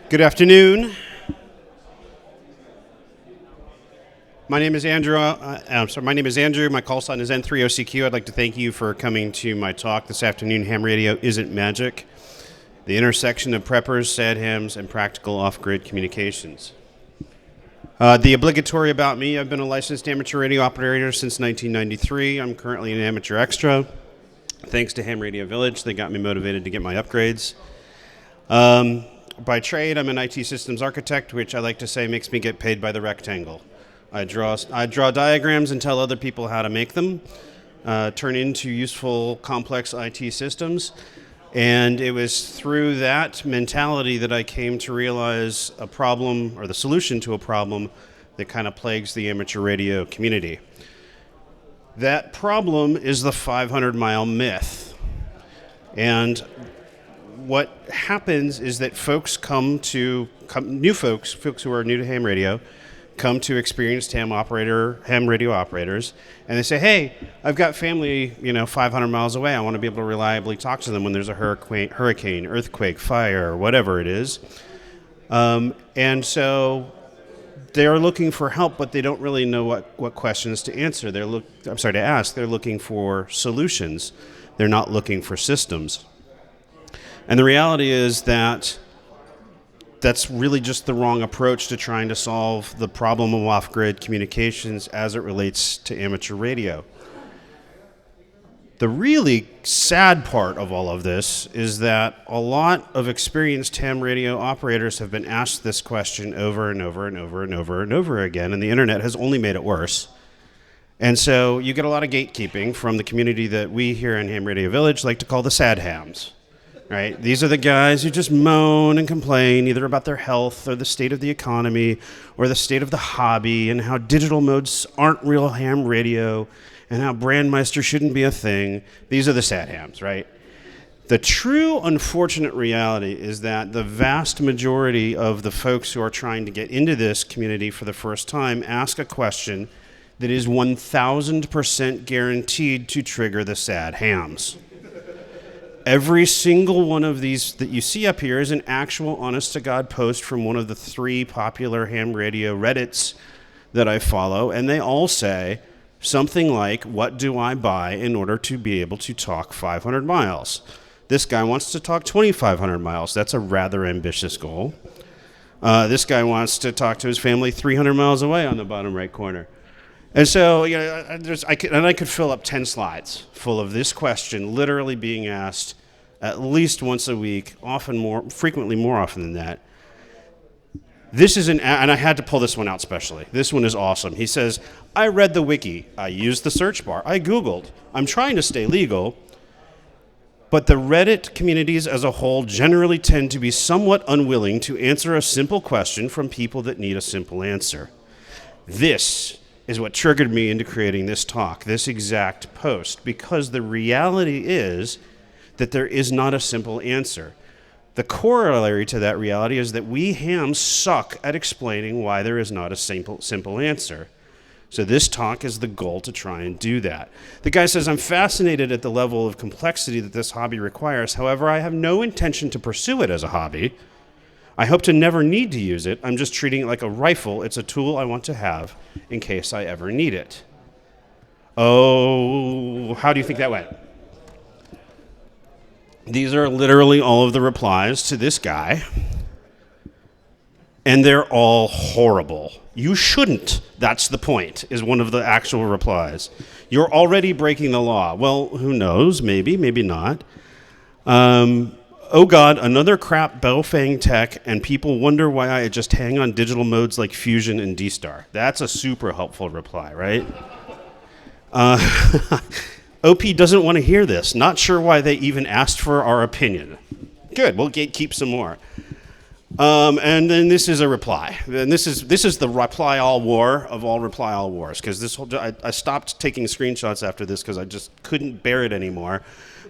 Good afternoon. My name is Andrew. My name is Andrew. My call sign is N3OCQ. I'd like to thank you for coming to my talk this afternoon. Ham radio isn't magic. The intersection of preppers, sad hams, and practical off-grid communications. The obligatory about me: I've been a licensed amateur radio operator since 1993. I'm currently an amateur extra. Thanks to Ham Radio Village, they got me motivated to get my upgrades. By trade, I'm an IT systems architect, which I like to say makes me get paid by the rectangle. I draw diagrams and tell other people how to make them, turn into useful, complex IT systems. And it was through that mentality that I came to realize a problem, or the solution to a problem, that kind of plagues the amateur radio community. That problem is the 500-mile myth. And what happens is that folks new folks who are new to ham radio, come to experienced ham radio operators, and they say, hey, I've got family, 500 miles away. I want to be able to reliably talk to them when there's a hurricane, earthquake, fire, whatever it is. And so they're looking for help, but they don't really know what questions to answer. To ask. They're looking for solutions. They're not looking for systems. And the reality is that that's really just the wrong approach to trying to solve the problem of off-grid communications as it relates to amateur radio. The really sad part of all of this is that a lot of experienced ham radio operators have been asked this question over and over and over and over and over again, and the internet has only made it worse. And so you get a lot of gatekeeping from the community that we here in Ham Radio Village like to call the sad hams. Right? These are the guys who just moan and complain either about their health or the state of the economy or the state of the hobby and how digital modes aren't real ham radio and how Brandmeister shouldn't be a thing. These are the sad hams, right? The true unfortunate reality is that the vast majority of the folks who are trying to get into this community for the first time ask a question that is 1,000% guaranteed to trigger the sad hams. Every single one of these that you see up here is an actual honest-to-God post from one of the 3 popular ham radio Reddits that I follow, and they all say something like, what do I buy in order to be able to talk 500 miles? This guy wants to talk 2,500 miles. That's a rather ambitious goal. This guy wants to talk to his family 300 miles away on the bottom right corner. And so, I could fill up 10 slides full of this question literally being asked at least once a week, frequently more often than that. And I had to pull this one out specially. This one is awesome. He says, I read the wiki, I used the search bar, I Googled, I'm trying to stay legal, but the Reddit communities as a whole generally tend to be somewhat unwilling to answer a simple question from people that need a simple answer. This is what triggered me into creating this talk, this exact post, because the reality is that there is not a simple answer. The corollary to that reality is that we hams suck at explaining why there is not a simple answer. So this talk is the goal to try and do that. The guy says, I'm fascinated at the level of complexity that this hobby requires. However, I have no intention to pursue it as a hobby. I hope to never need to use it. I'm just treating it like a rifle. It's a tool I want to have in case I ever need it. Oh, how do you think that went? These are literally all of the replies to this guy. And they're all horrible. You shouldn't. That's the point, is one of the actual replies. You're already breaking the law. Well, who knows? Maybe, maybe not. Oh God, another crap Baofeng tech, and people wonder why I just hang on digital modes like Fusion and D-Star. That's a super helpful reply, right? OP doesn't want to hear this. Not sure why they even asked for our opinion. Good, we'll gatekeep some more. And then this is a reply. And this is the reply all war of all reply all wars, because I stopped taking screenshots after this because I just couldn't bear it anymore.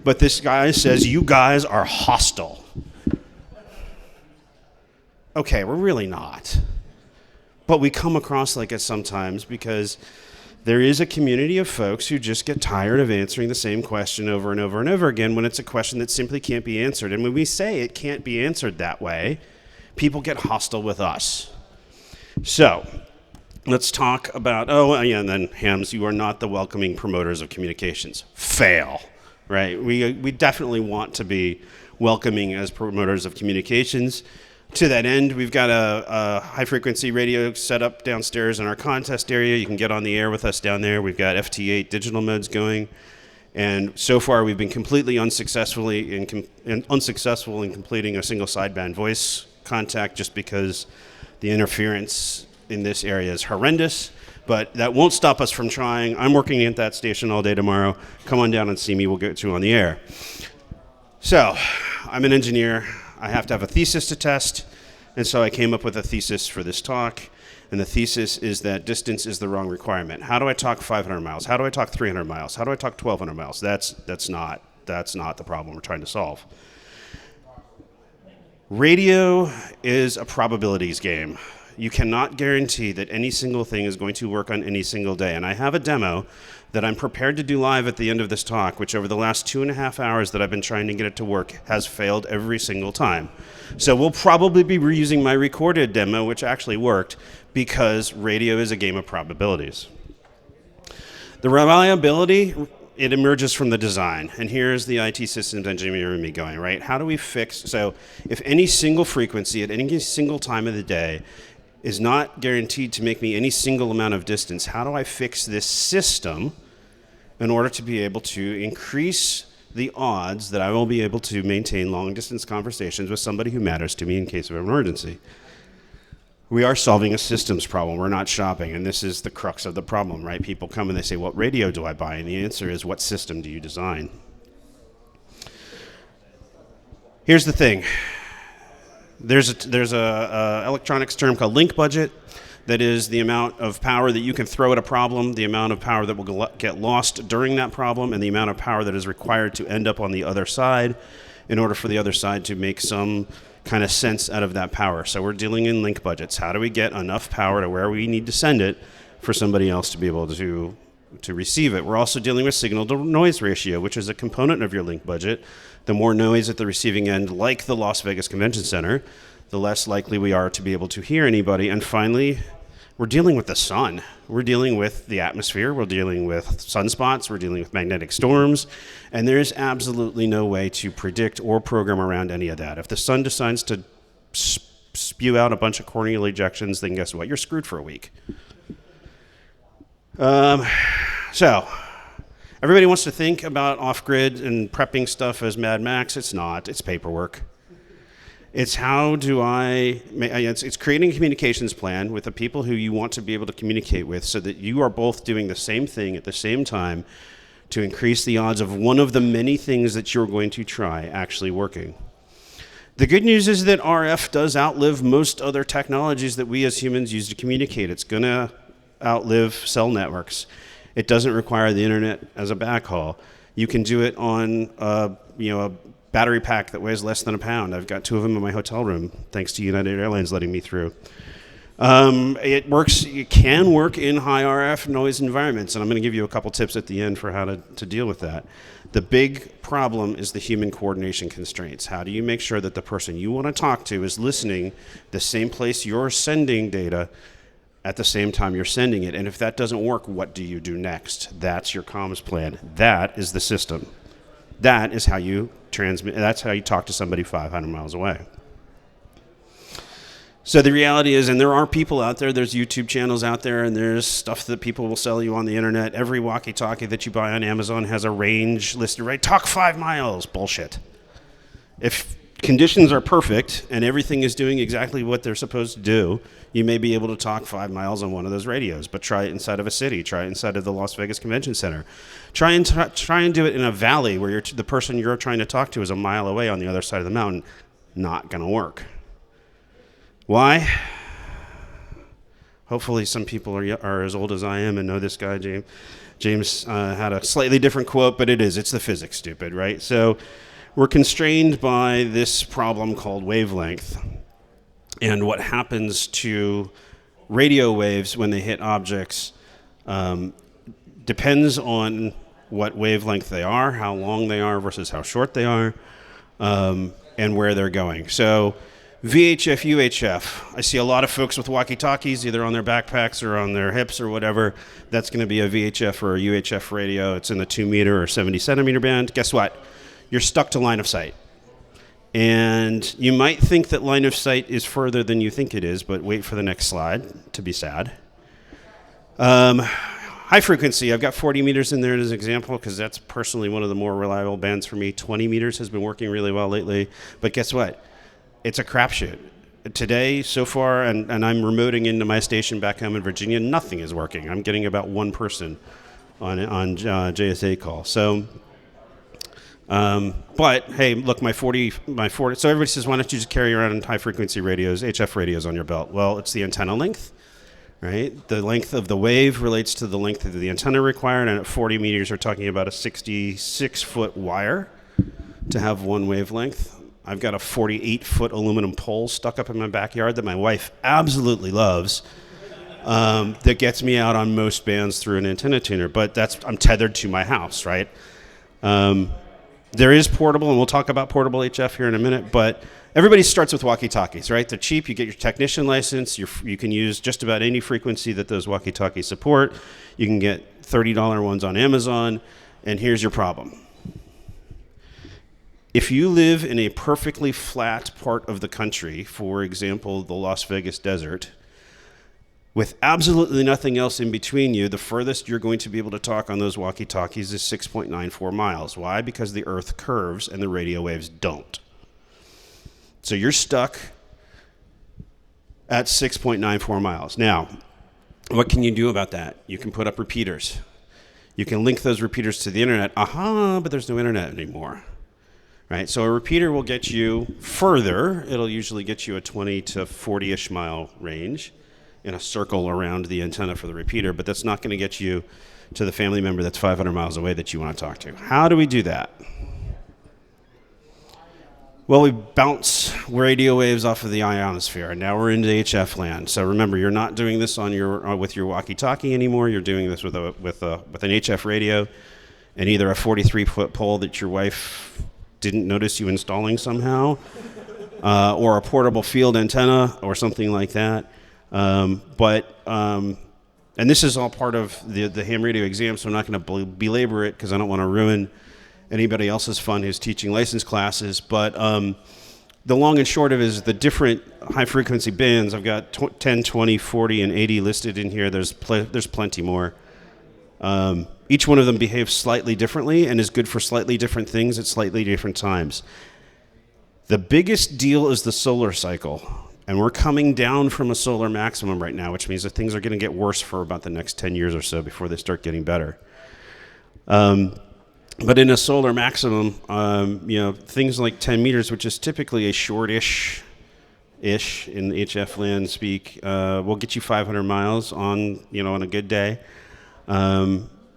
But this guy says, you guys are hostile. Okay, we're really not. But we come across like it sometimes because there is a community of folks who just get tired of answering the same question over and over and over again when it's a question that simply can't be answered. And when we say it can't be answered that way, people get hostile with us. So let's talk about, and then hams, you are not the welcoming promoters of communications. Fail, right? We definitely want to be welcoming as promoters of communications. To that end, we've got a high-frequency radio set up downstairs in our contest area. You can get on the air with us down there. We've got FT8 digital modes going. And so far, we've been completely unsuccessful in completing a single sideband voice contact just because the interference in this area is horrendous. But that won't stop us from trying. I'm working at that station all day tomorrow. Come on down and see me. We'll get you on the air. So, I'm an engineer. I have to have a thesis to test, and so I came up with a thesis for this talk, and the thesis is that distance is the wrong requirement. How do I talk 500 miles? How do I talk 300 miles? How do I talk 1,200 miles? That's not the problem we're trying to solve. Radio is a probabilities game. You cannot guarantee that any single thing is going to work on any single day, and I have a demo that I'm prepared to do live at the end of this talk, which over the last 2.5 hours that I've been trying to get it to work has failed every single time. So we'll probably be reusing my recorded demo, which actually worked, because radio is a game of probabilities. The reliability, it emerges from the design, and here's the IT systems engineer in me going, right? How do we fix, so if any single frequency at any single time of the day is not guaranteed to make me any single amount of distance, how do I fix this system in order to be able to increase the odds that I will be able to maintain long-distance conversations with somebody who matters to me in case of an emergency? We are solving a systems problem. We're not shopping, and this is the crux of the problem, right? People come and they say, what radio do I buy? And the answer is, what system do you design? Here's the thing. There's a electronics term called link budget. That is the amount of power that you can throw at a problem, the amount of power that will get lost during that problem, and the amount of power that is required to end up on the other side in order for the other side to make some kind of sense out of that power. So we're dealing in link budgets. How do we get enough power to where we need to send it for somebody else to be able to receive it? We're also dealing with signal-to-noise ratio, which is a component of your link budget. The more noise at the receiving end, like the Las Vegas Convention Center, the less likely we are to be able to hear anybody. And finally, we're dealing with the sun. We're dealing with the atmosphere. We're dealing with sunspots. We're dealing with magnetic storms. And there's absolutely no way to predict or program around any of that. If the sun decides to spew out a bunch of corneal ejections, then guess what? You're screwed for a week. So everybody wants to think about off-grid and prepping stuff as Mad Max. It's not. It's paperwork. It's it's creating a communications plan with the people who you want to be able to communicate with so that you are both doing the same thing at the same time to increase the odds of one of the many things that you're going to try actually working. The good news is that RF does outlive most other technologies that we as humans use to communicate. It's going to outlive cell networks. It doesn't require the internet as a backhaul. You can do it on a battery pack that weighs less than a pound. I've got 2 of them in my hotel room, thanks to United Airlines letting me through. It can work in high RF noise environments, and I'm going to give you a couple tips at the end for how to deal with that. The big problem is the human coordination constraints. How do you make sure that the person you want to talk to is listening the same place you're sending data at the same time you're sending it? And if that doesn't work, what do you do next? That's your comms plan. That is the system. That is how you transmit. That's how you talk to somebody 500 miles away. So the reality is, and there are people out there, there's YouTube channels out there, and there's stuff that people will sell you on the internet. Every walkie-talkie that you buy on Amazon has a range listed, right? Talk 5 miles. Bullshit. If conditions are perfect and everything is doing exactly what they're supposed to do, you may be able to talk 5 miles on one of those radios, but try it inside of a city. Try it inside of the Las Vegas Convention Center. Try and do it in a valley where the person you're trying to talk to is a mile away on the other side of the mountain. Not going to work. Why? Hopefully some people are as old as I am and know this guy, James. James had a slightly different quote, but it's the physics, stupid, right? So we're constrained by this problem called wavelength. And what happens to radio waves when they hit objects depends on what wavelength they are, how long they are versus how short they are, and where they're going. So VHF, UHF. I see a lot of folks with walkie-talkies, either on their backpacks or on their hips or whatever. That's going to be a VHF or a UHF radio. It's in the 2 meter or 70 centimeter band. Guess what? You're stuck to line of sight. And you might think that line of sight is further than you think it is, but wait for the next slide to be sad. High frequency, I've got 40 meters in there as an example because that's personally one of the more reliable bands for me. 20 meters has been working really well lately. But guess what? It's a crapshoot. Today, so far, and I'm remoting into my station back home in Virginia, nothing is working. I'm getting about one person on JSA call. So, but hey, look, my 40. So everybody says, why don't you just carry around high frequency radios, HF radios on your belt? Well, it's the antenna length, right? The length of the wave relates to the length of the antenna required, and at 40 meters, we're talking about a 66-foot wire to have one wavelength. I've got a 48-foot aluminum pole stuck up in my backyard that my wife absolutely loves. That gets me out on most bands through an antenna tuner, but I'm tethered to my house, right? There is portable, and we'll talk about portable HF here in a minute, but everybody starts with walkie-talkies, right? They're cheap. You get your technician license. You can use just about any frequency that those walkie-talkies support. You can get $30 ones on Amazon, and here's your problem. If you live in a perfectly flat part of the country, for example, the Las Vegas desert, with absolutely nothing else in between you, the furthest you're going to be able to talk on those walkie-talkies is 6.94 miles. Why? Because the Earth curves and the radio waves don't. So you're stuck at 6.94 miles. Now, what can you do about that? You can put up repeaters. You can link those repeaters to the internet. But there's no internet anymore. Right, so a repeater will get you further. It'll usually get you a 20 to 40-ish mile range in a circle around the antenna for the repeater, but that's not going to get you to the family member that's 500 miles away that you want to talk to. How do we do that? Well, we bounce radio waves off of the ionosphere, and now we're into HF land. So remember, you're not doing this on with your walkie-talkie anymore. You're doing this with an HF radio and either a 43-foot pole that your wife didn't notice you installing somehow, or a portable field antenna or something like that. And this is all part of the ham radio exam, so I'm not going to belabor it because I don't want to ruin anybody else's fun who's teaching license classes. But the long and short of it is the different high-frequency bands. I've got 10, 20, 40, and 80 listed in here. There's plenty more. Each one of them behaves slightly differently and is good for slightly different things at slightly different times. The biggest deal is the solar cycle, and we're coming down from a solar maximum right now, which means that things are going to get worse for about the next 10 years or so before they start getting better. But in a solar maximum, things like 10 meters, which is typically a shortish in the HF land speak, will get you 500 miles on a good day.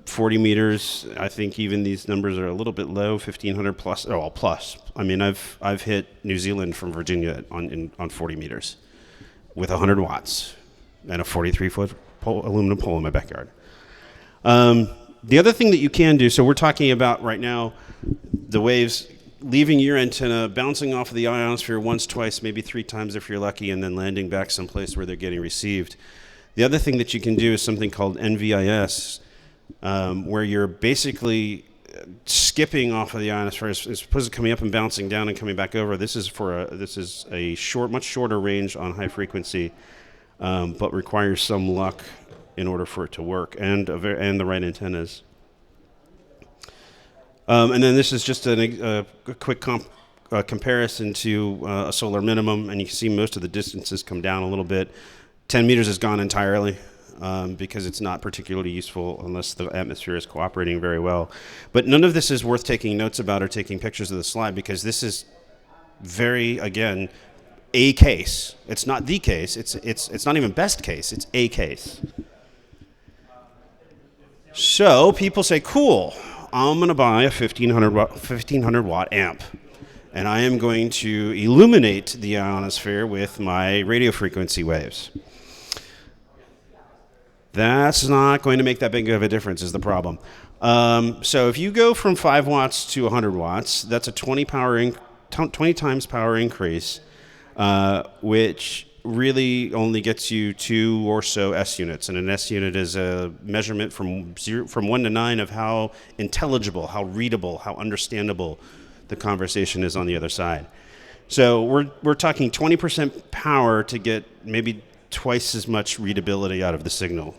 40 meters, I think even these numbers are a little bit low, 1,500 plus. Oh, plus. I mean, I've hit New Zealand from Virginia on 40 meters with 100 watts and a 43-foot aluminum pole in my backyard. The other thing that you can do, so we're talking about right now the waves leaving your antenna, bouncing off of the ionosphere once, twice, maybe 3 times if you're lucky, and then landing back someplace where they're getting received. The other thing that you can do is something called NVIS, where you're basically skipping off of the ionosphere as opposed to coming up and bouncing down and coming back over. This is a much shorter range on high frequency, but requires some luck in order for it to work and the right antennas. And then this is just a quick comparison to a solar minimum, and you can see most of the distances come down a little bit. 10 meters is gone entirely. Because it's not particularly useful unless the atmosphere is cooperating very well. But none of this is worth taking notes about or taking pictures of the slide because this is very, again, a case. It's not the case. It's not even best case. It's a case. So people say, cool, I'm going to buy a 1,500 watt amp. And I am going to illuminate the ionosphere with my radio frequency waves. That's not going to make that big of a difference is the problem. So if you go from 5 watts to 100 watts, that's a 20 times power increase. which really only gets you 2 or so S units. And an S unit is a measurement from 1 to 9 of how intelligible, how readable, how understandable the conversation is on the other side. So we're talking 20% power to get maybe twice as much readability out of the signal.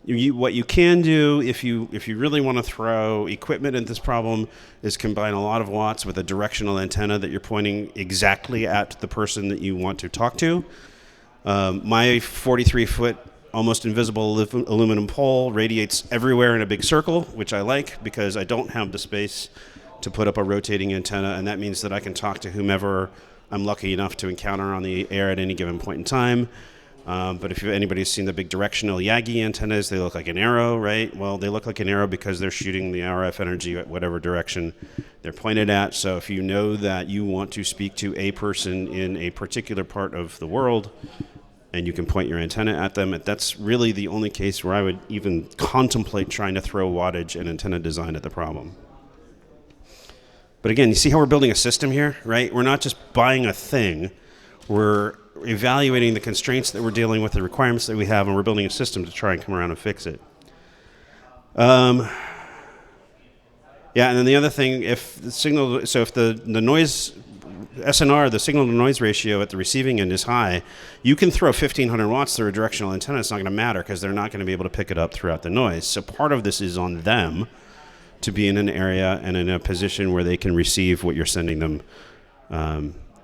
What you can do if you really want to throw equipment at this problem is combine a lot of watts with a directional antenna that you're pointing exactly at the person that you want to talk to. My 43-foot almost invisible aluminum pole radiates everywhere in a big circle, which I like because I don't have the space to put up a rotating antenna, and that means that I can talk to whomever I'm lucky enough to encounter on the air at any given point in time. But if anybody's seen the big directional Yagi antennas, they look like an arrow, right? Well, they look like an arrow because they're shooting the RF energy at whatever direction they're pointed at. So if you know that you want to speak to a person in a particular part of the world, and you can point your antenna at them, that's really the only case where I would even contemplate trying to throw wattage and antenna design at the problem. But again, you see how we're building a system here, right? We're not just buying a thing. We're evaluating the constraints that we're dealing with, the requirements that we have, and we're building a system to try and come around and fix it. Yeah, and then the other thing, if the noise SNR, the signal to noise ratio at the receiving end is high, you can throw 1,500 watts through a directional antenna. It's not going to matter because they're not going to be able to pick it up throughout the noise. So part of this is on them to be in an area and in a position where they can receive what you're sending them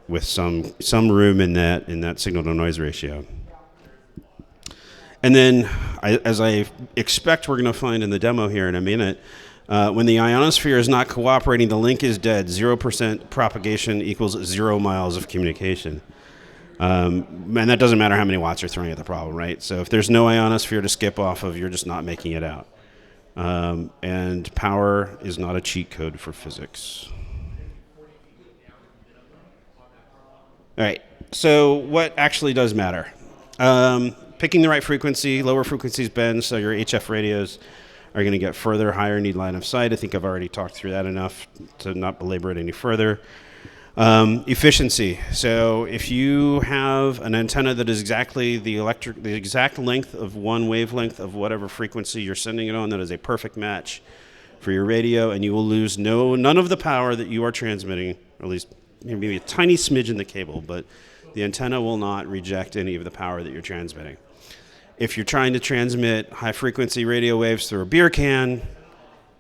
with some room in that signal to noise ratio. And then, as I expect we're going to find in the demo here in a minute, when the ionosphere is not cooperating, the link is dead. 0% propagation equals 0 miles of communication. And that doesn't matter how many watts you're throwing at the problem, right? So if there's no ionosphere to skip off of, you're just not making it out. And power is not a cheat code for physics. All right, so what actually does matter? Picking the right frequency, lower frequencies bend, so your HF radios are going to get further, higher need line of sight. I think I've already talked through that enough to not belabor it any further. Efficiency. So if you have an antenna that is exactly the exact length of one wavelength of whatever frequency you're sending it on, that is a perfect match for your radio, and you will lose none of the power that you are transmitting, or at least maybe a tiny smidge in the cable, but the antenna will not reject any of the power that you're transmitting. If you're trying to transmit high-frequency radio waves through a beer can,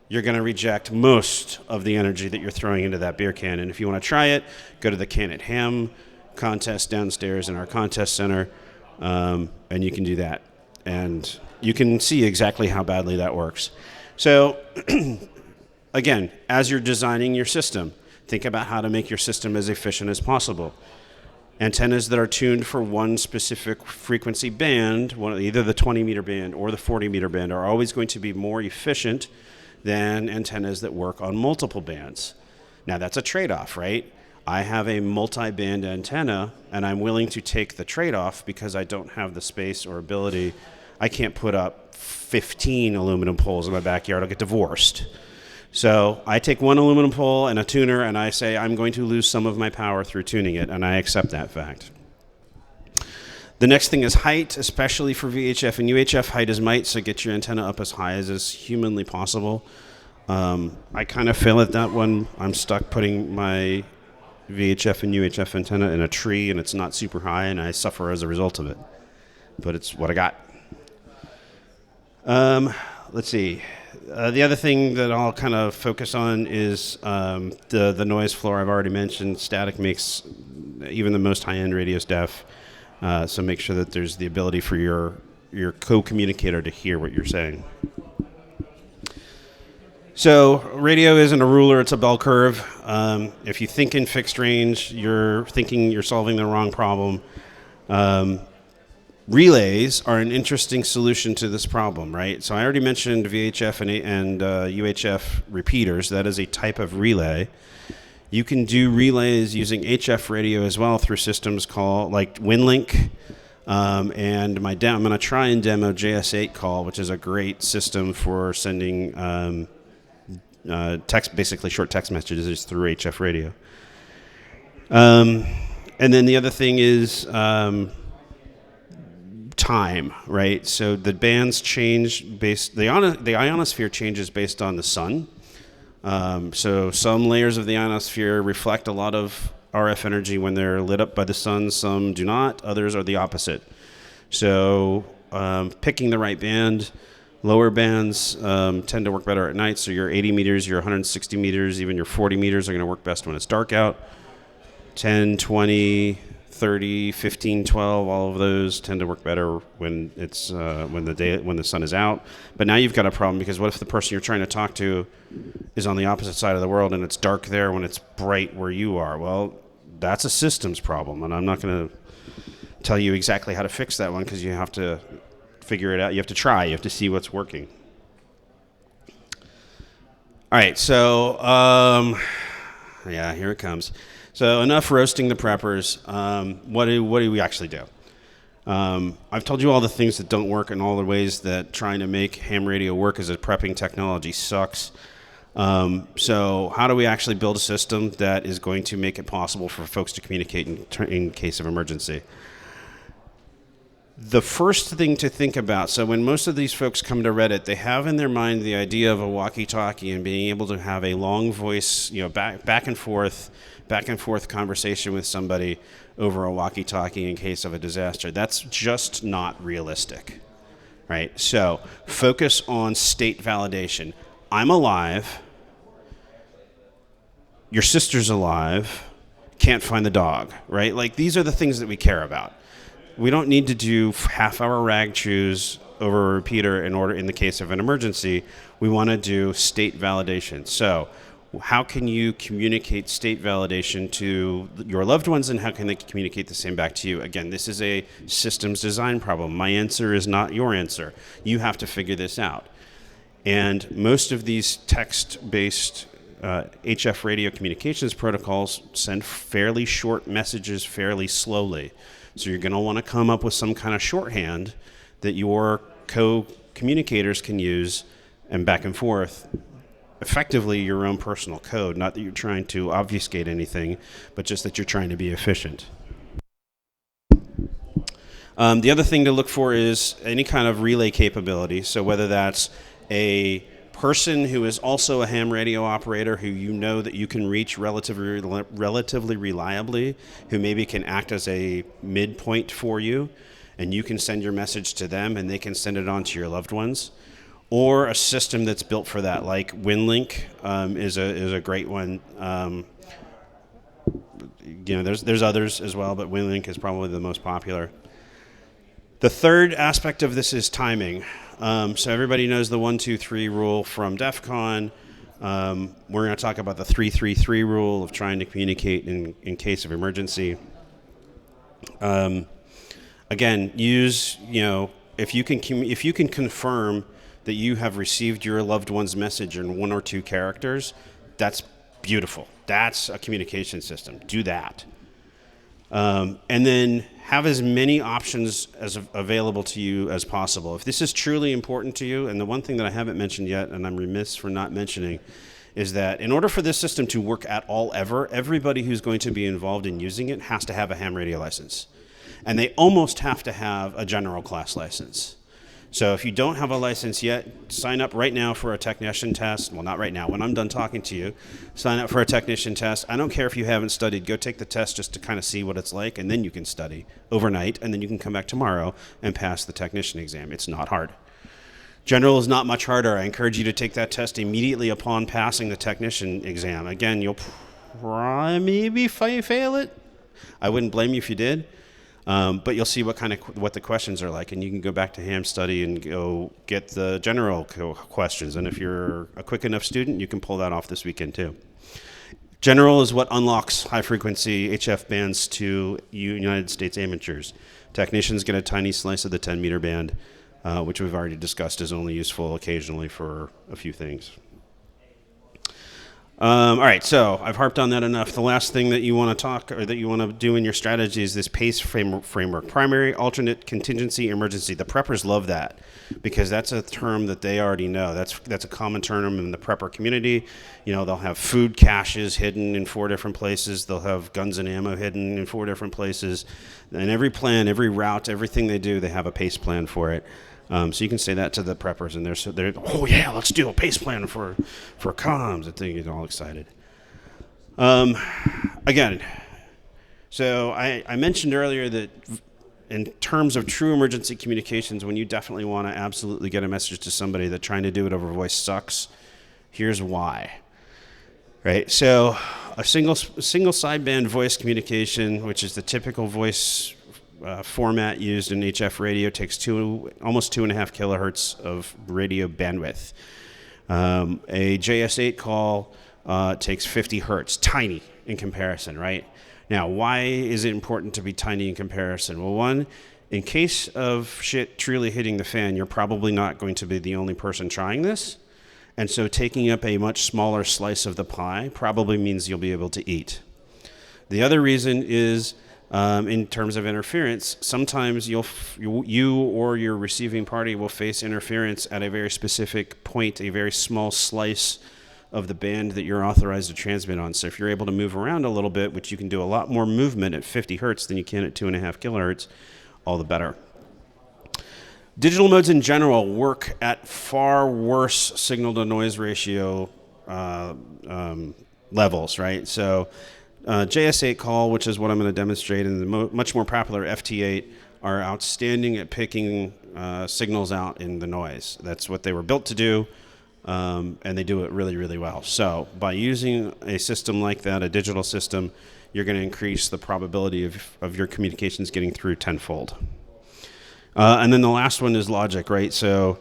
you're going to reject most of the energy that you're throwing into that beer can. And if you want to try it, go to the Can It Ham contest downstairs in our contest center, and you can do that. And you can see exactly how badly that works. So, again, as you're designing your system, think about how to make your system as efficient as possible. Antennas that are tuned for one specific frequency band, either the 20-meter band or the 40-meter band, are always going to be more efficient than antennas that work on multiple bands. Now, that's a trade-off, right? I have a multi-band antenna, and I'm willing to take the trade-off because I don't have the space or ability. I can't put up 15 aluminum poles in my backyard. I'll get divorced. So I take one aluminum pole and a tuner, and I say I'm going to lose some of my power through tuning it, and I accept that fact. The next thing is height, especially for VHF and UHF. Height is might, so get your antenna up as high as is humanly possible. I kind of fail at that one. I'm stuck putting my VHF and UHF antenna in a tree, and it's not super high, and I suffer as a result of it. But it's what I got. Let's see. The other thing that I'll kind of focus on is the noise floor. I've already mentioned static makes even the most high-end radios deaf, so make sure that there's the ability for your co-communicator to hear what you're saying. So radio isn't a ruler, it's a bell curve. If you think in fixed range, you're thinking you're solving the wrong problem. Relays are an interesting solution to this problem, right? So I already mentioned VHF and UHF repeaters. That is a type of relay. You can do relays using HF radio as well through systems called like WinLink. And I'm going to try and demo JS8 call, which is a great system for sending text, basically short text messages through HF radio. Um, and then the other thing is time, right? So the bands change based, the ionosphere changes based on the sun. So some layers of the ionosphere reflect a lot of RF energy when they're lit up by the sun. Some do not. Others are the opposite. So picking the right band, lower bands tend to work better at night. So your 80 meters, your 160 meters, even your 40 meters are going to work best when it's dark out. 10, 20, 30, 15, 12, all of those tend to work better when it's when the sun is out. But now you've got a problem, because what if the person you're trying to talk to is on the opposite side of the world and it's dark there when it's bright where you are? Well, that's a systems problem, and I'm not going to tell you exactly how to fix that one, because you have to figure it out. You have to try. You have to see what's working. All right, so yeah, here it comes. So enough roasting the preppers. What do we actually do? I've told you all the things that don't work and all the ways that trying to make ham radio work as a prepping technology sucks. So how do we actually build a system that is going to make it possible for folks to communicate in case of emergency? The first thing to think about, so when most of these folks come to Reddit, they have in their mind the idea of a walkie-talkie and being able to have a long voice, back and forth conversation with somebody over a walkie-talkie in case of a disaster. That's just not realistic, right? So focus on state validation. I'm alive. Your sister's alive. Can't find the dog, right? Like, these are the things that we care about. We don't need to do half-hour rag chews over a repeater in the case of an emergency. We want to do state validation. So how can you communicate state validation to your loved ones, and how can they communicate the same back to you? Again, this is a systems design problem. My answer is not your answer. You have to figure this out. And most of these text-based HF radio communications protocols send fairly short messages fairly slowly. So you're going to want to come up with some kind of shorthand that your co-communicators can use, and back and forth, effectively your own personal code. Not that you're trying to obfuscate anything, but just that you're trying to be efficient. The other thing to look for is any kind of relay capability. So whether that's a person who is also a ham radio operator who you know that you can reach relatively reliably, who maybe can act as a midpoint for you, and you can send your message to them and they can send it on to your loved ones. Or a system that's built for that, like WinLink is a great one. There's others as well, but WinLink is probably the most popular. The third aspect of this is timing. So everybody knows the 1, 2, 3 rule from DEF CON. We're going to talk about the 3-3-3 rule of trying to communicate in case of emergency. Again, use, if you can confirm that you have received your loved one's message in 1 or 2 characters, that's beautiful. That's a communication system. Do that. And then have as many options as available to you as possible. If this is truly important to you, and the one thing that I haven't mentioned yet, and I'm remiss for not mentioning, is that in order for this system to work at all ever, everybody who's going to be involved in using it has to have a ham radio license. And they almost have to have a general class license. So if you don't have a license yet, sign up right now for a technician test. Well, not right now. When I'm done talking to you, sign up for a technician test. I don't care if you haven't studied. Go take the test just to kind of see what it's like, and then you can study overnight, and then you can come back tomorrow and pass the technician exam. It's not hard. General is not much harder. I encourage you to take that test immediately upon passing the technician exam. Again, you'll maybe fail it. I wouldn't blame you if you did. But you'll see what the questions are like, and you can go back to ham study and go get the general questions. And if you're a quick enough student, you can pull that off this weekend too. General is what unlocks high-frequency HF bands to United States amateurs. Technicians get a tiny slice of the 10-meter band, which we've already discussed is only useful occasionally for a few things. All right, so I've harped on that enough. The last thing that you want to talk or that you want to do in your strategy is this PACE framework: primary, alternate, contingency, emergency. The preppers love that because that's a term that they already know. That's a common term in the prepper community. You know, they'll have food caches hidden in 4 different places. They'll have guns and ammo hidden in 4 different places. And every plan, every route, everything they do, they have a PACE plan for it. So you can say that to the preppers, and they're oh yeah, let's do a PACE plan for comms. I think you're all excited. Again, so I mentioned earlier that in terms of true emergency communications, when you definitely want to absolutely get a message to somebody that trying to do it over voice sucks, here's why. Right, so a single sideband voice communication, which is the typical voice format used in HF radio, takes almost 2.5 kilohertz of radio bandwidth. A JS8 call takes 50 hertz, tiny in comparison, right? Now, why is it important to be tiny in comparison? Well, one, in case of shit truly hitting the fan, you're probably not going to be the only person trying this. And so taking up a much smaller slice of the pie probably means you'll be able to eat. The other reason is in terms of interference, sometimes you or your receiving party will face interference at a very specific point, a very small slice of the band that you're authorized to transmit on. So if you're able to move around a little bit, which you can do a lot more movement at 50 hertz than you can at 2.5 kilohertz, all the better. Digital modes in general work at far worse signal-to-noise ratio levels, right? So JS8 call, which is what I'm going to demonstrate, and the much more popular FT8 are outstanding at picking signals out in the noise. That's what they were built to do, and they do it really, really well. So by using a system like that, a digital system, you're going to increase the probability of your communications getting through tenfold. And then the last one is logic, right? So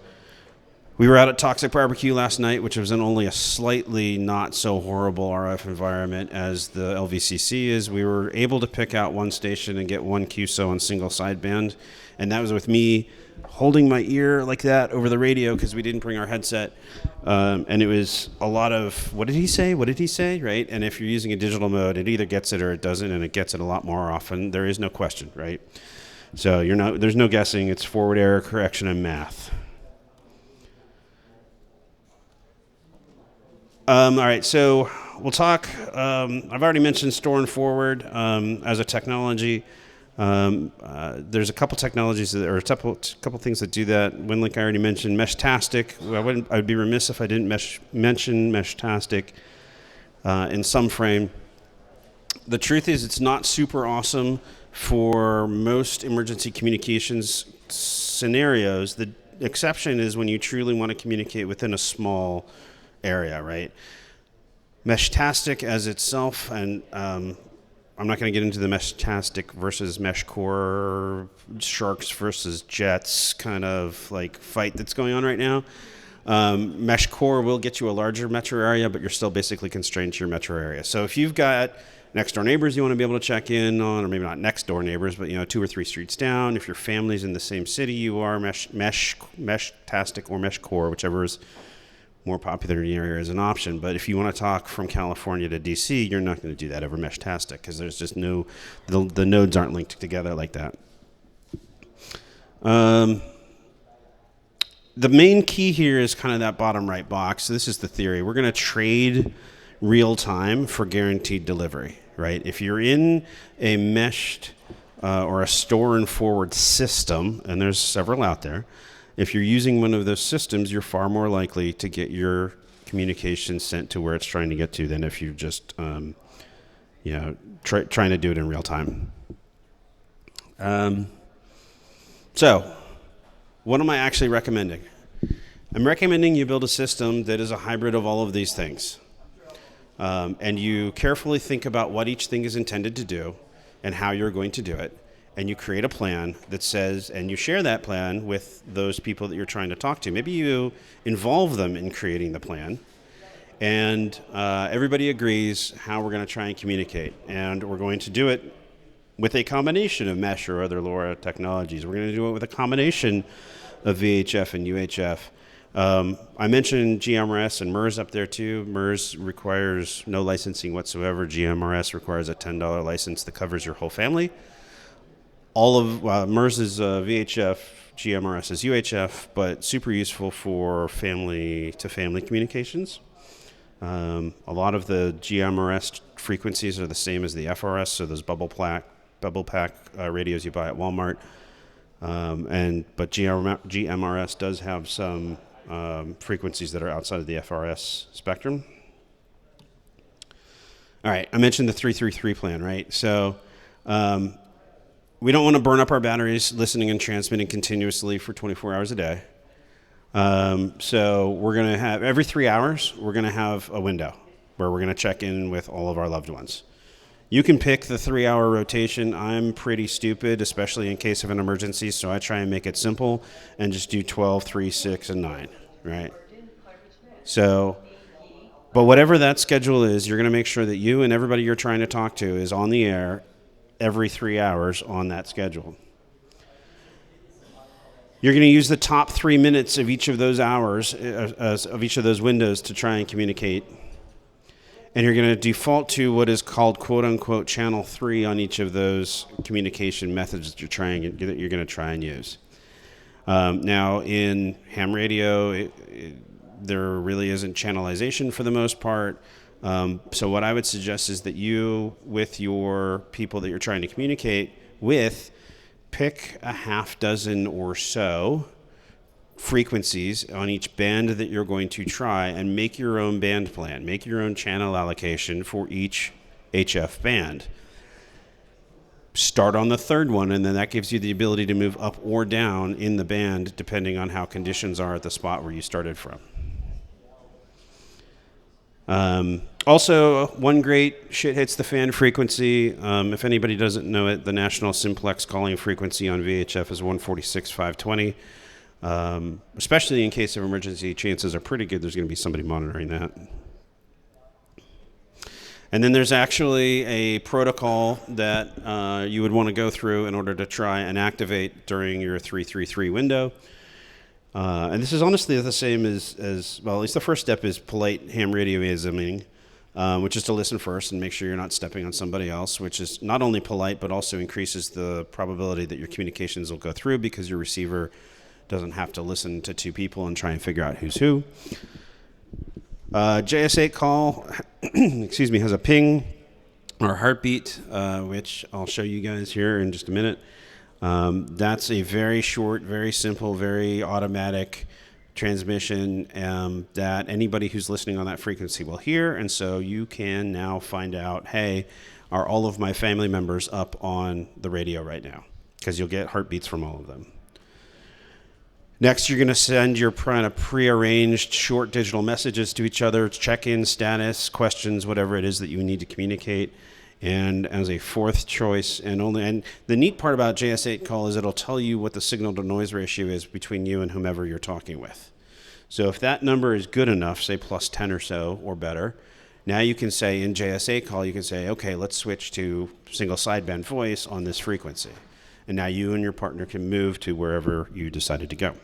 we were out at Toxic Barbecue last night, which was in only a slightly not so horrible RF environment as the LVCC is. We were able to pick out one station and get one QSO on single sideband, and that was with me holding my ear like that over the radio because we didn't bring our headset. And it was a lot of, what did he say, right? And if you're using a digital mode, it either gets it or it doesn't, and it gets it a lot more often. There is no question, right? So there's no guessing. It's forward error correction and math. All right, so we'll talk. I've already mentioned store and forward as a technology. There's a couple technologies or a couple things that do that. WinLink I already mentioned. Meshtastic. I'd be remiss if I didn't mention Meshtastic in some frame. The truth is, it's not super awesome for most emergency communications scenarios. The exception is when you truly want to communicate within a small area, right? Meshtastic as itself, and I'm not going to get into the Meshtastic versus Meshcore, sharks versus jets kind of like fight that's going on right now. Meshcore will get you a larger metro area, but you're still basically constrained to your metro area. So if you've got next door neighbors you want to be able to check in on, or maybe not next door neighbors, but 2 or 3 streets down. If your family's in the same city you are, Meshtastic or Meshcore, whichever is more popular in your area, is an option. But if you want to talk from California to DC, you're not going to do that over Meshtastic because there's just the nodes aren't linked together like that. The main key here is kind of that bottom right box. So this is the theory. We're going to trade real time for guaranteed delivery, right? If you're in a meshed or a store and forward system, and there's several out there, if you're using one of those systems, you're far more likely to get your communication sent to where it's trying to get to than if you're just trying to do it in real time. So what am I actually recommending? I'm recommending you build a system that is a hybrid of all of these things. And you carefully think about what each thing is intended to do and how you're going to do it. And you create a plan that says, and you share that plan with those people that you're trying to talk to. Maybe you involve them in creating the plan. And everybody agrees how we're going to try and communicate. And we're going to do it with a combination of mesh or other LoRa technologies. We're going to do it with a combination of VHF and UHF. I mentioned GMRS and MERS up there too. MERS requires no licensing whatsoever. GMRS requires a $10 license that covers your whole family. All of MERS is VHF, GMRS is UHF, but super useful for family-to-family communications. A lot of the GMRS frequencies are the same as the FRS, so those bubble pack radios you buy at Walmart. But GMRS does have some frequencies that are outside of the FRS spectrum. All right, I mentioned the 333 plan, right? So we don't want to burn up our batteries listening and transmitting continuously for 24 hours a day. So we're going to have, every 3 hours, we're going to have a window where we're going to check in with all of our loved ones. You can pick the 3-hour rotation. I'm pretty stupid, especially in case of an emergency, so I try and make it simple and just do 12, 3, 6, and 9, right? So, but whatever that schedule is, you're going to make sure that you and everybody you're trying to talk to is on the air every 3 hours on that schedule. You're going to use the top 3 minutes of each of those hours, of each of those windows to try and communicate. And you're going to default to what is called quote-unquote channel 3 on each of those communication methods that you're going to try and use. Now, in ham radio, there really isn't channelization for the most part. So what I would suggest is that you, with your people that you're trying to communicate with, pick a half dozen or so frequencies on each band that you're going to try and make your own band plan. Make your own channel allocation for each HF band. Start on the third one, and then that gives you the ability to move up or down in the band depending on how conditions are at the spot where you started from. Also, one great shit hits the fan frequency. If anybody doesn't know it, the national simplex calling frequency on VHF is 146.520. Especially in case of emergency, chances are pretty good there's going to be somebody monitoring that. And then there's actually a protocol that you would want to go through in order to try and activate during your 333 window. And this is honestly the same as well, at least the first step is polite ham radioisming, which is to listen first and make sure you're not stepping on somebody else, which is not only polite, but also increases the probability that your communications will go through because your receiver doesn't have to listen to 2 people and try and figure out who's who. JS8 call, excuse me, has a ping or heartbeat, which I'll show you guys here in just a minute. That's a very short, very simple, very automatic transmission that anybody who's listening on that frequency will hear. And so you can now find out, hey, are all of my family members up on the radio right now? Because you'll get heartbeats from all of them. Next, you're going to send your prearranged short digital messages to each other, check-in, status, questions, whatever it is that you need to communicate. And as a fourth choice, and the neat part about JS8 call is it'll tell you what the signal-to-noise ratio is between you and whomever you're talking with. So if that number is good enough, say plus 10 or so or better, now you can say in JS8 call, you can say, okay, let's switch to single sideband voice on this frequency. And now you and your partner can move to wherever you decided to go.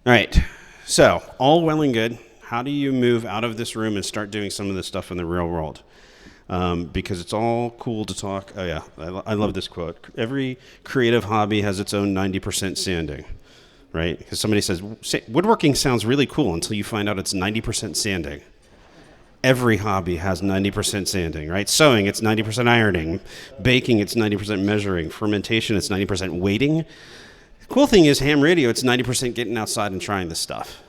All right, so all well and good. How do you move out of this room and start doing some of this stuff in the real world? Because it's all cool to talk. Oh, yeah, I love this quote. Every creative hobby has its own 90% sanding, right? Because somebody says, woodworking sounds really cool until you find out it's 90% sanding. Every hobby has 90% sanding, right? Sewing, it's 90% ironing. Baking, it's 90% measuring. Fermentation, it's 90% weighting. The cool thing is ham radio, it's 90% getting outside and trying this stuff.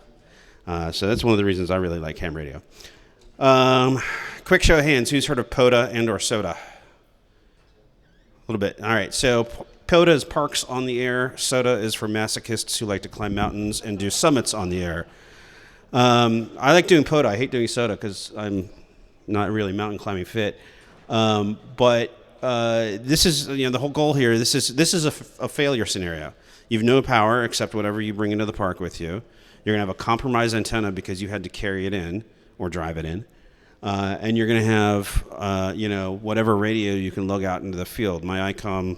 So that's one of the reasons I really like ham radio. Quick show of hands, who's heard of POTA and or SOTA? A little bit. All right, so POTA is parks on the air. SOTA is for masochists who like to climb mountains and do summits on the air. I like doing POTA. I hate doing SOTA because I'm not really mountain climbing fit. But this is, the whole goal here. This is a failure scenario. You've no power except whatever you bring into the park with you. You're going to have a compromised antenna because you had to carry it in or drive it in. And you're going to have, whatever radio you can lug out into the field. My ICOM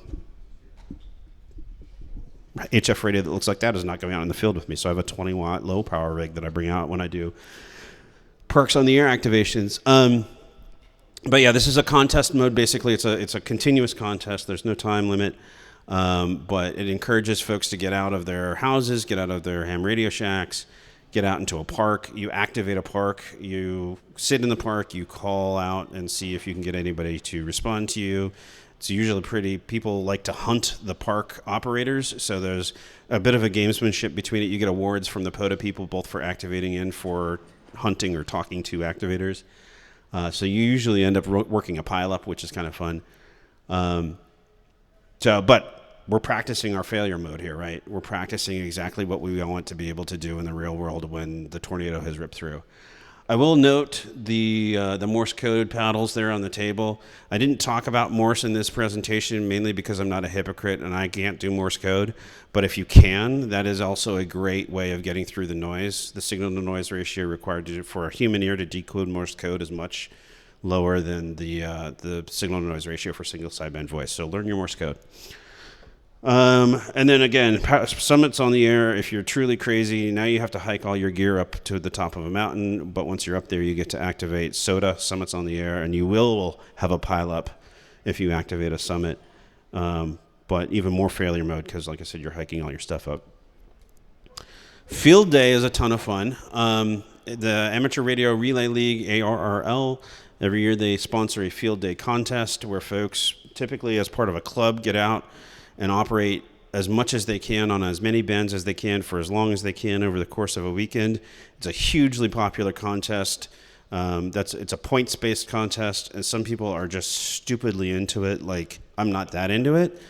HF radio that looks like that is not going out in the field with me. So I have a 20-watt low-power rig that I bring out when I do perks on the air activations. But yeah, this is a contest mode. Basically, it's a continuous contest. There's no time limit, but it encourages folks to get out of their houses, get out of their ham radio shacks, get out into a park. You activate a park. You sit in the park. You call out and see if you can get anybody to respond to you. It's usually people like to hunt the park operators, so there's a bit of a gamesmanship between it. You get awards from the POTA people, both for activating and for hunting or talking to activators. So you usually end up working a pileup, which is kind of fun. But we're practicing our failure mode here, right? We're practicing exactly what we want to be able to do in the real world when the tornado has ripped through. I will note the Morse code paddles there on the table. I didn't talk about Morse in this presentation, mainly because I'm not a hypocrite and I can't do Morse code. But if you can, that is also a great way of getting through the noise. The signal-to-noise ratio required for a human ear to decode Morse code is much lower than the signal-to-noise ratio for single sideband voice. So learn your Morse code. And then again, summits on the air. If you're truly crazy, now you have to hike all your gear up to the top of a mountain. But once you're up there, you get to activate SOTA, summits on the air, and you will have a pileup if you activate a summit. But even more failure mode because, like I said, you're hiking all your stuff up. Field day is a ton of fun. The Amateur Radio Relay League, ARRL, every year they sponsor a field day contest where folks, typically as part of a club, get out and operate as much as they can on as many bands as they can for as long as they can over the course of a weekend. It's a hugely popular contest. It's a points-based contest, and some people are just stupidly into it. Like, I'm not that into it,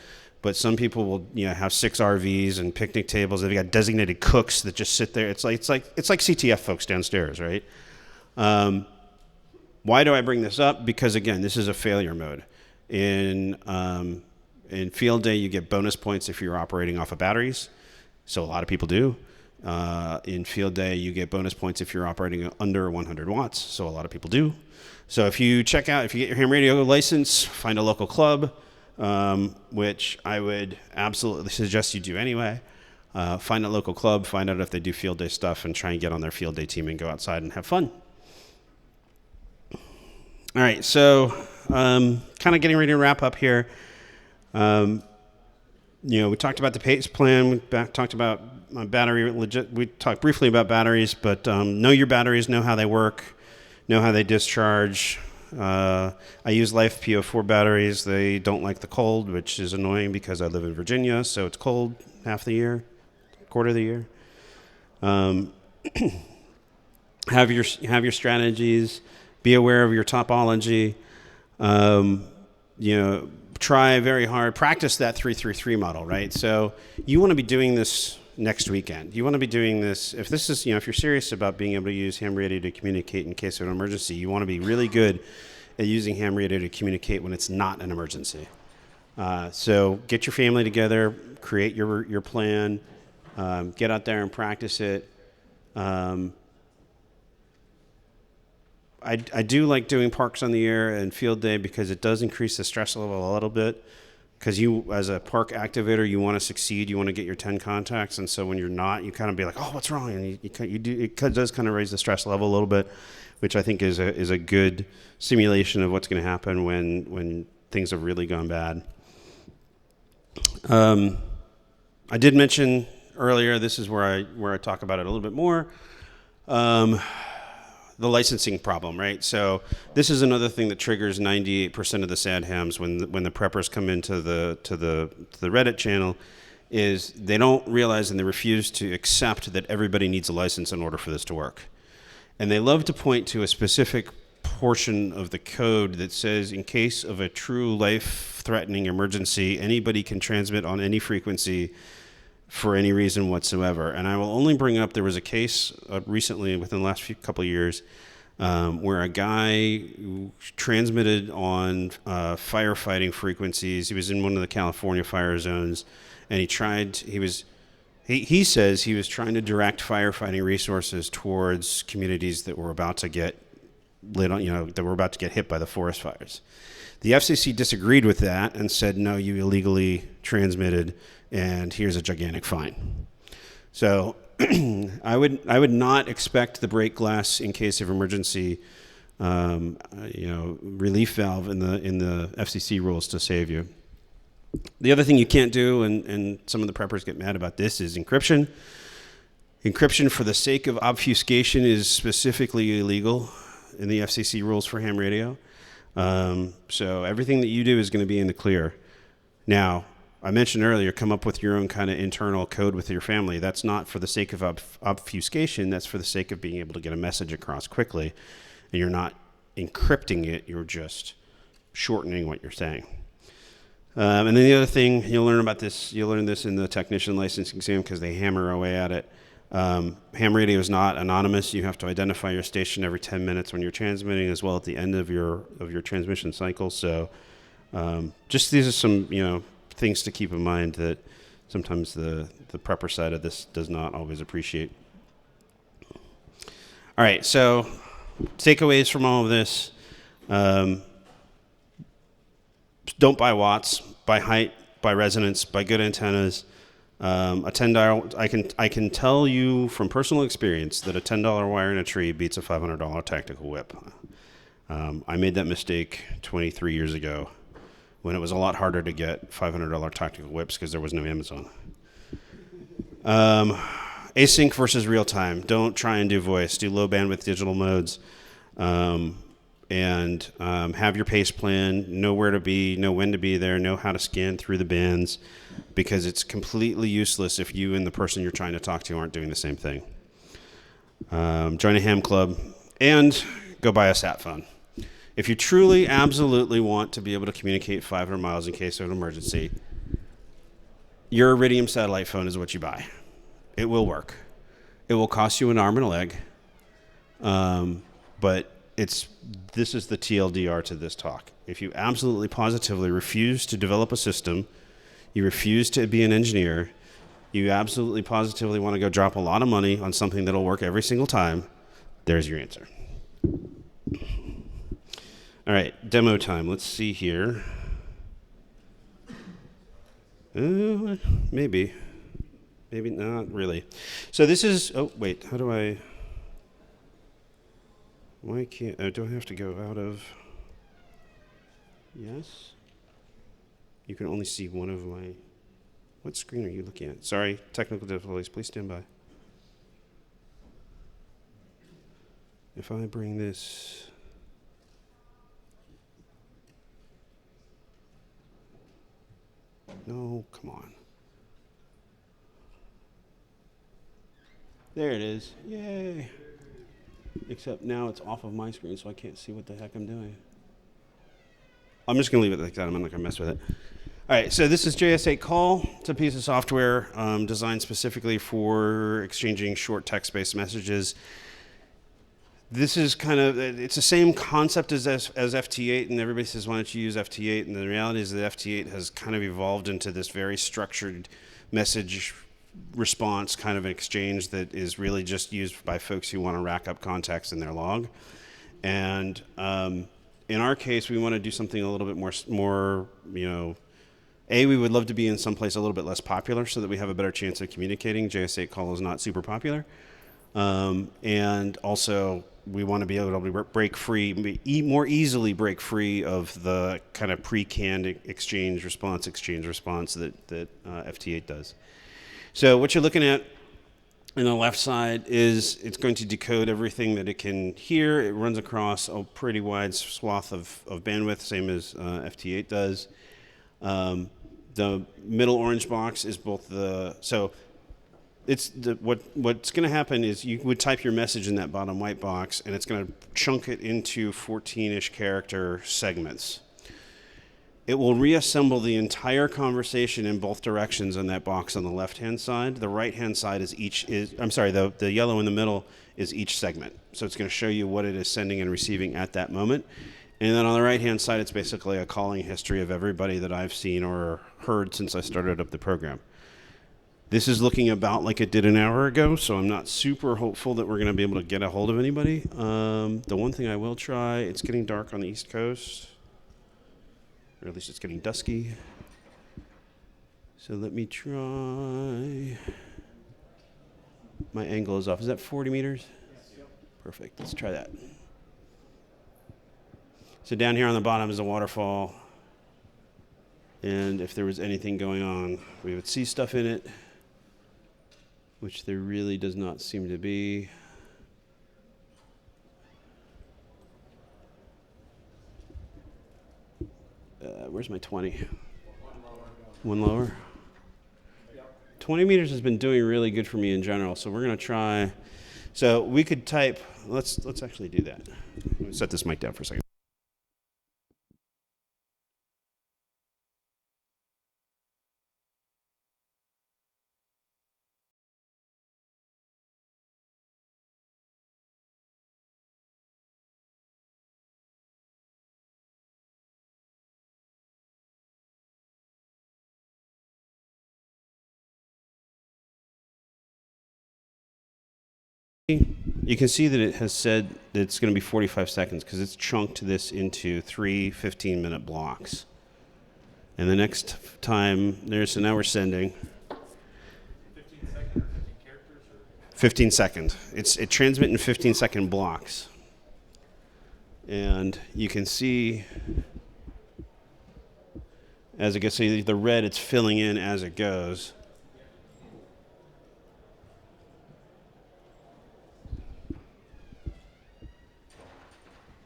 but some people will have 6 RVs and picnic tables. They've got designated cooks that just sit there. It's like CTF folks downstairs, right? Why do I bring this up? Because again, this is a failure mode. In field day, you get bonus points if you're operating off of batteries. So a lot of people do. In field day, you get bonus points if you're operating under 100 watts. So a lot of people do. So if you get your ham radio license, find a local club, which I would absolutely suggest you do anyway. Find a local club, find out if they do field day stuff, and try and get on their field day team and go outside and have fun. All right, so kind of getting ready to wrap up here. We talked about the PACE plan. We talked about battery. We talked briefly about batteries, but know your batteries, know how they work, know how they discharge. I use Life PO4 batteries. They don't like the cold, which is annoying because I live in Virginia, so it's cold half the year, quarter of the year. Have your strategies. Be aware of your topology. Try very hard. Practice that 3-3-3 model, right? So you want to be doing this next weekend. You want to be doing this, if you're serious about being able to use ham radio to communicate in case of an emergency, you want to be really good at using ham radio to communicate when it's not an emergency. So get your family together, create your plan, get out there and practice it. I do like doing parks on the air and field day because it does increase the stress level a little bit. Because you, as a park activator, you want to succeed. You want to get your 10 contacts, and so when you're not, you kind of be like, "Oh, what's wrong?" And it does kind of raise the stress level a little bit, which I think is a good simulation of what's going to happen when things have really gone bad. I did mention earlier. This is where I talk about it a little bit more. The licensing problem, right? So this is another thing that triggers 98% of the sad hams when the preppers come into the Reddit channel, is they don't realize and they refuse to accept that everybody needs a license in order for this to work. And they love to point to a specific portion of the code that says, in case of a true life-threatening emergency, anybody can transmit on any frequency for any reason whatsoever. And I will only bring up, there was a case recently within the last couple of years where a guy transmitted on firefighting frequencies. He was in one of the California fire zones, and he says he was trying to direct firefighting resources towards communities that were about to get lit on, that were about to get hit by the forest fires. The FCC disagreed with that and said, no, you illegally transmitted, and here's a gigantic fine. So I would not expect the break glass in case of emergency, relief valve in the FCC rules to save you. The other thing you can't do, and some of the preppers get mad about this, is encryption. Encryption for the sake of obfuscation is specifically illegal in the FCC rules for ham radio. So everything that you do is going to be in the clear. Now, I mentioned earlier, come up with your own kind of internal code with your family. That's not for the sake of obfuscation. That's for the sake of being able to get a message across quickly. And you're not encrypting it. You're just shortening what you're saying. And then the other thing, you'll learn this in the technician license exam because they hammer away at it. Ham radio is not anonymous. You have to identify your station every 10 minutes when you're transmitting, as well at the end of your transmission cycle. So just these are some things to keep in mind that sometimes the prepper side of this does not always appreciate. All right, so takeaways from all of this. Don't buy watts, buy height, buy resonance, buy good antennas. A $10, I can tell you from personal experience that a $10 wire in a tree beats a $500 tactical whip. I made that mistake 23 years ago when it was a lot harder to get $500 tactical whips because there was no Amazon. Async versus real time. Don't try and do voice. Do low bandwidth digital modes. And have your pace plan, know where to be, know when to be there, know how to scan through the bands, because it's completely useless if you and the person you're trying to talk to aren't doing the same thing. Join a ham club, and go buy a sat phone. If you truly, absolutely want to be able to communicate 500 miles in case of an emergency, your Iridium satellite phone is what you buy. It will work. It will cost you an arm and a leg, but this is the TLDR to this talk. If you absolutely positively refuse to develop a system, you refuse to be an engineer, you absolutely positively want to go drop a lot of money on something that'll work every single time, there's your answer. All right, demo time. Let's see here. Maybe not really. So this is, how do I... Why can't, do I have to go out of, yes? You can only see one of my, what screen are you looking at? Sorry, technical difficulties, please stand by. If I bring this, no, come on. There it is, yay. Except now it's off of my screen, so I can't see what the heck I'm doing. I'm just going to leave it like that. I'm not going to mess with it. All right, so this is JS8 Call. It's a piece of software designed specifically for exchanging short text-based messages. This is it's the same concept as FT8, and everybody says, why don't you use FT8? And the reality is that FT8 has kind of evolved into this very structured message response kind of exchange that is really just used by folks who want to rack up context in their log. And in our case, we want to do something a little bit more, we would love to be in some place a little bit less popular so that we have a better chance of communicating. JS8 Call is not super popular. And also, we want to be able to break free, more easily break free of the kind of pre-canned exchange response that FT8 does. So what you're looking at on the left side is it's going to decode everything that it can hear. It runs across a pretty wide swath of bandwidth, same as FT8 does. The middle orange box is what's going to happen is you would type your message in that bottom white box, and it's going to chunk it into 14-ish character segments. It will reassemble the entire conversation in both directions on that box on the left-hand side. The right-hand side the yellow in the middle is each segment. So it's going to show you what it is sending and receiving at that moment. And then on the right-hand side, it's basically a calling history of everybody that I've seen or heard since I started up the program. This is looking about like it did an hour ago, so I'm not super hopeful that we're going to be able to get a hold of anybody. The one thing I will try, it's getting dark on the East Coast. Or at least it's getting dusky. So let me try. My angle is off. Is that 40 meters? Yep. Perfect. Let's try that. So down here on the bottom is a waterfall. And if there was anything going on, we would see stuff in it, which there really does not seem to be. Where's my 20? One lower. 20 meters has been doing really good for me in general, so we're going to try. So we could type. Let's actually do that. Let me set this mic down for a second. You can see that it has said that it's going to be 45 seconds because it's chunked this into 3 15-minute blocks. And the next time, so now we're sending. 15 second or 15 characters? Or? 15 second. It transmits in 15-second blocks. And you can see, as it gets, so the red, it's filling in as it goes.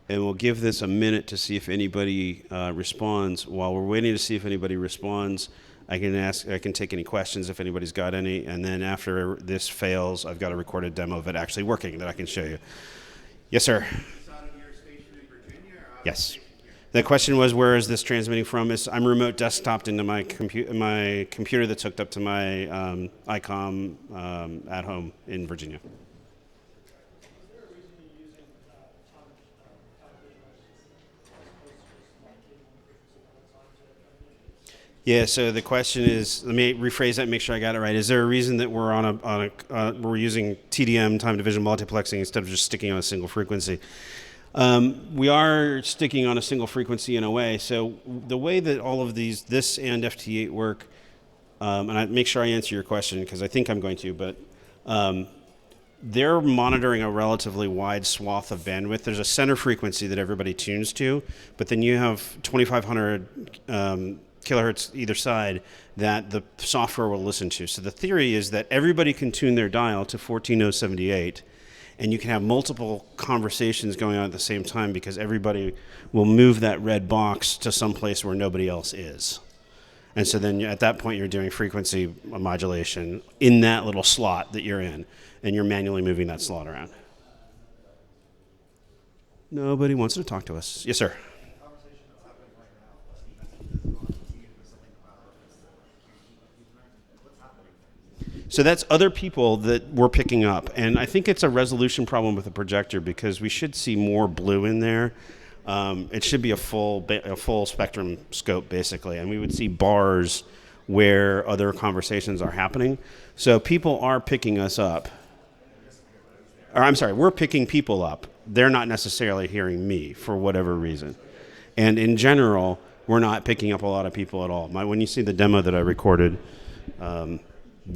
And we'll give this a minute to see if anybody responds. While we're waiting to see if anybody responds, I can take any questions if anybody's got any. And then after this fails, I've got a recorded demo of it actually working that I can show you. Yes, sir. Is this on your station in Virginia? Or yes. The question was, where is this transmitting from? I'm remote desktoped into my computer that's hooked up to my ICOM at home in Virginia. Yeah, so the question is, let me rephrase that and make sure I got it right. Is there a reason that we're using TDM, time division multiplexing, instead of just sticking on a single frequency? We are sticking on a single frequency in a way. So the way that all of this and FT8 work, and I make sure I answer your question because I think I'm going to, but they're monitoring a relatively wide swath of bandwidth. There's a center frequency that everybody tunes to, but then you have 2,500 kilohertz either side that the software will listen to. So the theory is that everybody can tune their dial to 14078, and you can have multiple conversations going on at the same time because everybody will move that red box to some place where nobody else is. And so then at that point, you're doing frequency modulation in that little slot that you're in, and you're manually moving that slot around. Nobody wants to talk to us. Yes, sir. So that's other people that we're picking up. And I think it's a resolution problem with the projector because we should see more blue in there. It should be a full spectrum scope, basically. And we would see bars where other conversations are happening. So people are picking us up. Or I'm sorry, we're picking people up. They're not necessarily hearing me for whatever reason. And in general, we're not picking up a lot of people at all. When you see the demo that I recorded,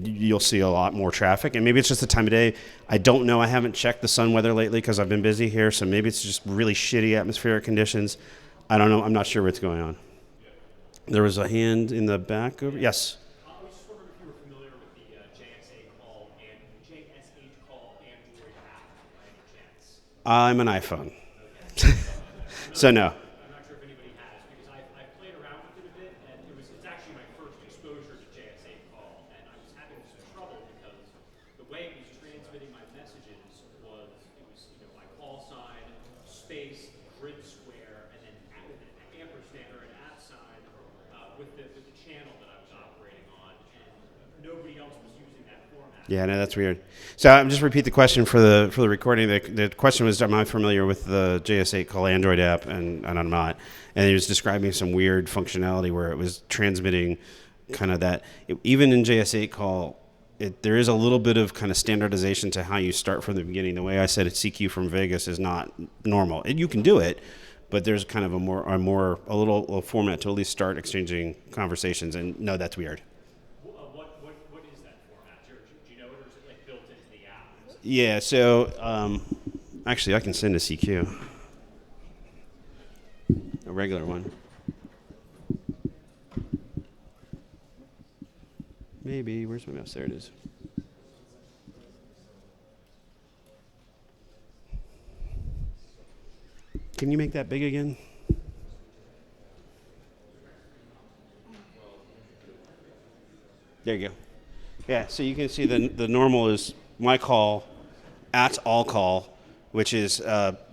you'll see a lot more traffic, and maybe it's just the time of day. I don't know. I haven't checked the sun weather lately because I've been busy here, so maybe it's just really shitty atmospheric conditions. I don't know. I'm not sure what's going on. There was a hand in the back over. Yes. I was just wondering if you were familiar with the JSH call Android app by any chance. I'm an iPhone. So no. I'm not sure if anybody has, because I played around with it a bit, and it's actually my first exposure to JSH call, and I was having some trouble because the way it was transmitting my messages was my call sign, space, grid square, and then with an ampersand or an at sign with the channel that I was operating on, and nobody else was using that format. Yeah, no, that's weird. So I'll just repeat the question for the recording. The question was, am I familiar with the JS8 call Android app? And I'm not. And he was describing some weird functionality where it was transmitting kind of that. Even in JS8 call, there is a little bit of kind of standardization to how you start from the beginning. The way I said it, CQ from Vegas is not normal. You can do it, but there's kind of a little format to at least start exchanging conversations. And no, that's weird. Yeah, so actually I can send a CQ, a regular one. Maybe, where's my mouse? There it is. Can you make that big again? There you go. Yeah, so you can see the normal is my call at all call, which is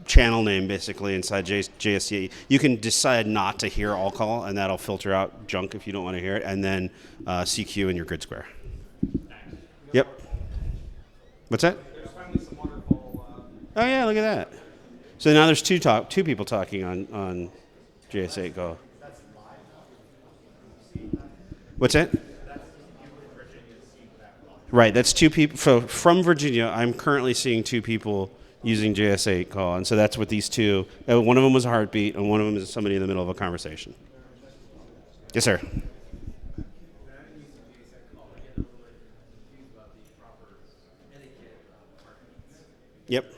channel name basically inside JSC. You can decide not to hear all call, and that'll filter out junk if you don't want to hear it, and then CQ in your grid square. Yep. What's that? There's finally some waterfall. Oh yeah, look at that. So now there's two people talking on JS8 call. What's that? Right, that's two people. So from Virginia, I'm currently seeing two people using JS8 call, and so that's what these two. One of them was a heartbeat, and one of them is somebody in the middle of a conversation. Yes, sir. Yep.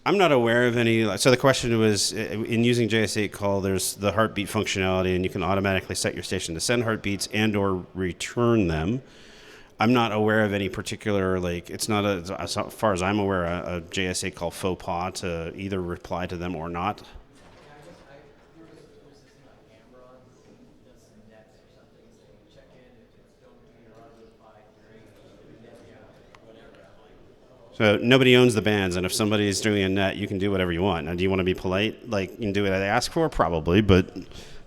I'm not aware of any. So the question was, in using JS8 call, there's the heartbeat functionality, and you can automatically set your station to send heartbeats and/or return them. I'm not aware of any particular, like, it's not, as far as I'm aware, a JS8 call faux pas to either reply to them or not. So nobody owns the bands, and if somebody's doing a net, you can do whatever you want. Now, do you want to be polite? Like, you can do what they ask for? Probably, but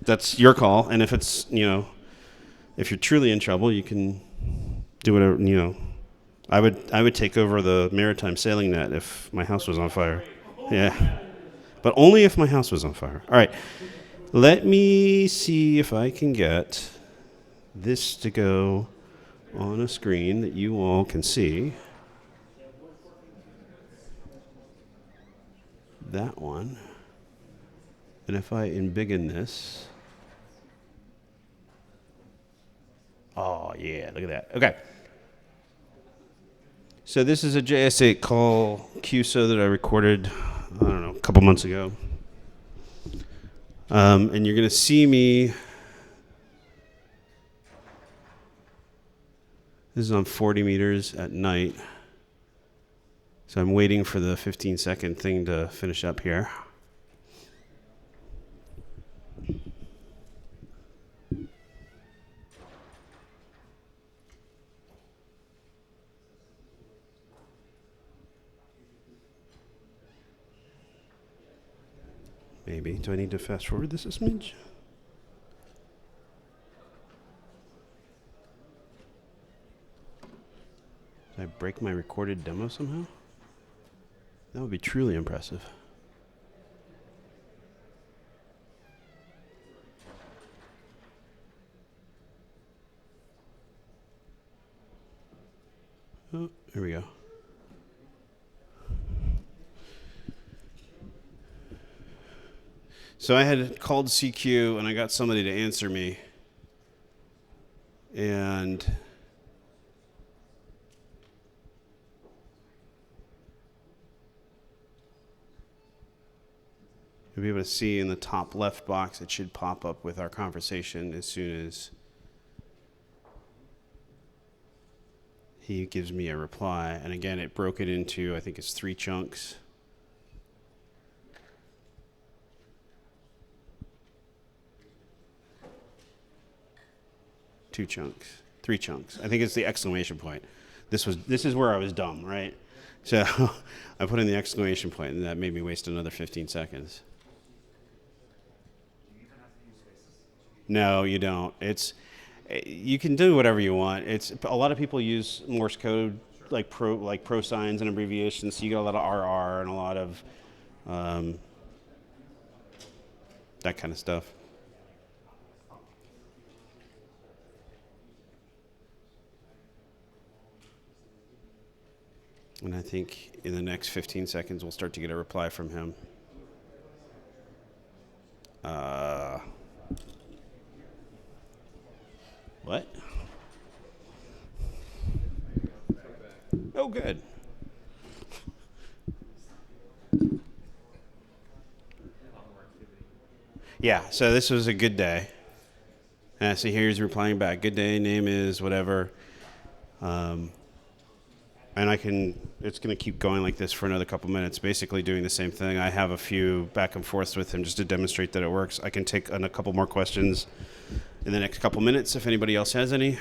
that's your call. And if it's, if you're truly in trouble, you can do whatever, I would take over the maritime sailing net if my house was on fire. Yeah. But only if my house was on fire. All right. Let me see if I can get this to go on a screen that you all can see. That one. And if I embiggen this. Oh, yeah, look at that. Okay. So this is a JS8 call QSO that I recorded, I don't know, a couple months ago. And you're going to see me. This is on 40 meters at night. So I'm waiting for the 15-second thing to finish up here. Maybe. Do I need to fast forward this a smidge? Did I break my recorded demo somehow? That would be truly impressive. Oh, here we go. So I had called CQ and I got somebody to answer me. And you'll be able to see in the top left box, it should pop up with our conversation as soon as he gives me a reply. And again, it broke it into, I think it's 3 chunks. Two chunks, 3 chunks. I think it's the exclamation point. This is where I was dumb, right? So I put in the exclamation point, and that made me waste another 15 seconds. No, you don't. You can do whatever you want. A lot of people use Morse code like pro signs and abbreviations. So you get a lot of RR and a lot of that kind of stuff. And I think in the next 15 seconds, we'll start to get a reply from him. What? Oh, good. Yeah, so this was a good day. So here's replying back. Good day, name is whatever. And it's going to keep going like this for another couple minutes, basically doing the same thing. I have a few back and forths with him just to demonstrate that it works. I can take on a couple more questions in the next couple minutes if anybody else has any.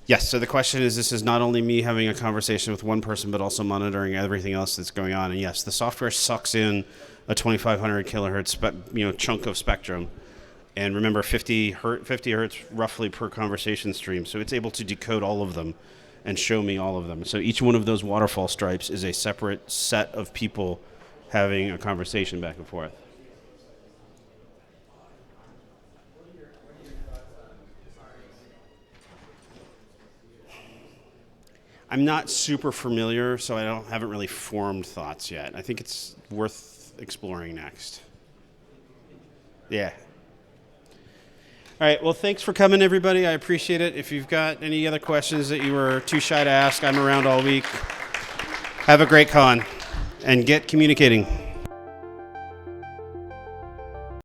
Yes, so the question is, this is not only me having a conversation with one person, but also monitoring everything else that's going on. And yes, the software sucks in a 2500 kilohertz chunk of spectrum. And remember, 50 hertz roughly per conversation stream. So it's able to decode all of them and show me all of them. So each one of those waterfall stripes is a separate set of people having a conversation back and forth. I'm not super familiar, so I haven't really formed thoughts yet. I think it's worth exploring next. Yeah. All right, well, thanks for coming, everybody. I appreciate it. If you've got any other questions that you were too shy to ask, I'm around all week. Have a great con, and get communicating.